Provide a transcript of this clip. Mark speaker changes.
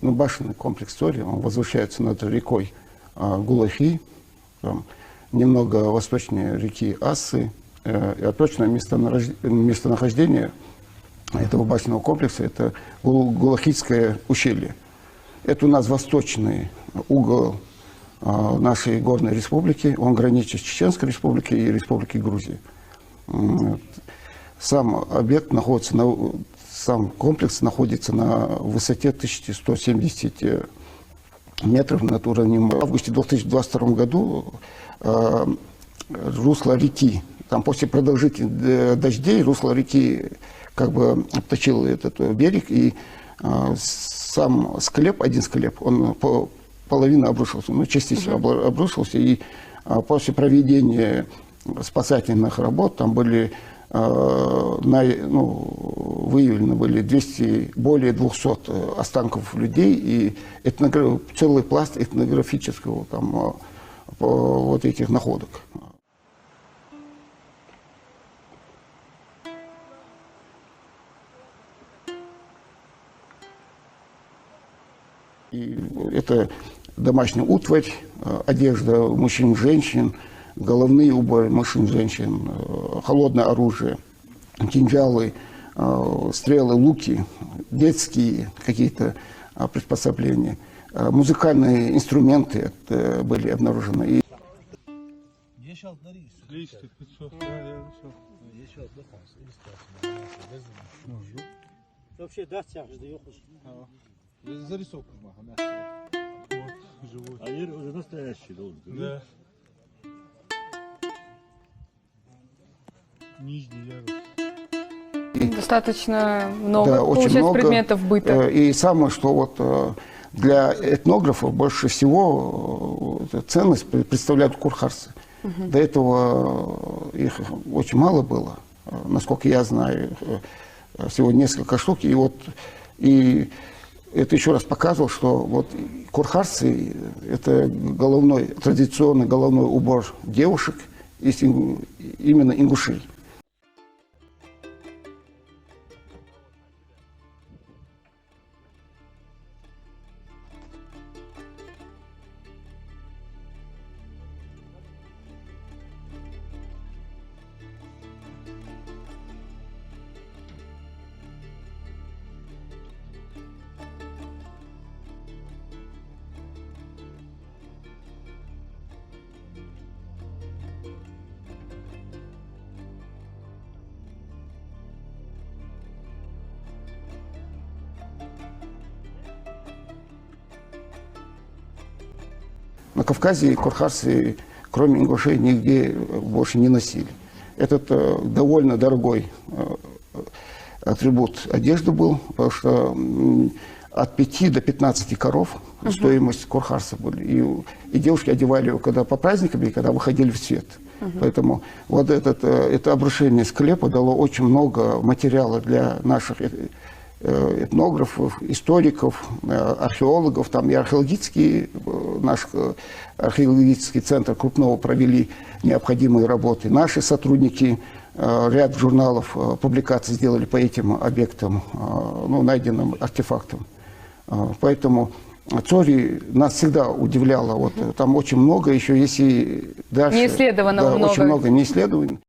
Speaker 1: ну, башенный комплекс Цори, он возвышается над рекой Гулахи, там, немного восточнее реки Асы. А точное местонахождение этого башенного комплекса – это Гулахийское ущелье. Это у нас восточный угол нашей горной республики. Он граничит с Чеченской республикой и Республикой Грузии. Сам объект находится сам комплекс находится на высоте 1170 метров над уровнем. В августе 2022 году русло реки, там после продолжительных дождей русло реки как бы обточило этот берег, и сам склеп, один склеп, он половина обрушился, ну, частично обрушился, и после проведения спасательных работ там были выявлены были более 200 останков людей и целый пласт этнографического там, вот этих находок. И это домашняя утварь, одежда мужчин, женщин, головные уборы мужчин, женщин, холодное оружие, кинжалы, стрелы, луки, детские какие-то приспособления, музыкальные инструменты были обнаружены.
Speaker 2: Они уже настоящие должны. Да. Нижний ярус.
Speaker 3: Достаточно много,
Speaker 1: да, очень
Speaker 3: получается,
Speaker 1: много
Speaker 3: предметов быта.
Speaker 1: И самое, что вот для этнографов больше всего ценность представляют курхарцы. До этого их очень мало было, насколько я знаю, всего несколько штук. И это еще раз показывало, что вот курхарцы – это традиционный головной убор девушек, именно ингушей. На Кавказе курхарцы, кроме ингушей, нигде больше не носили. Этот довольно дорогой атрибут одежды был, потому что от 5 до 15 коров стоимость курхарцев были. И девушки одевали его когда по праздникам и когда выходили в свет. Поэтому вот это обрушение склепа дало очень много материала для наших этнографов, историков, археологов. Там и наш археологический центр Крупного провели необходимые работы. Наши сотрудники ряд журналов, публикаций сделали по этим объектам, найденным артефактам. Поэтому Цори нас всегда удивляло. Вот, там очень много еще, если дальше...
Speaker 3: Не исследовано много.
Speaker 1: Очень много не исследований.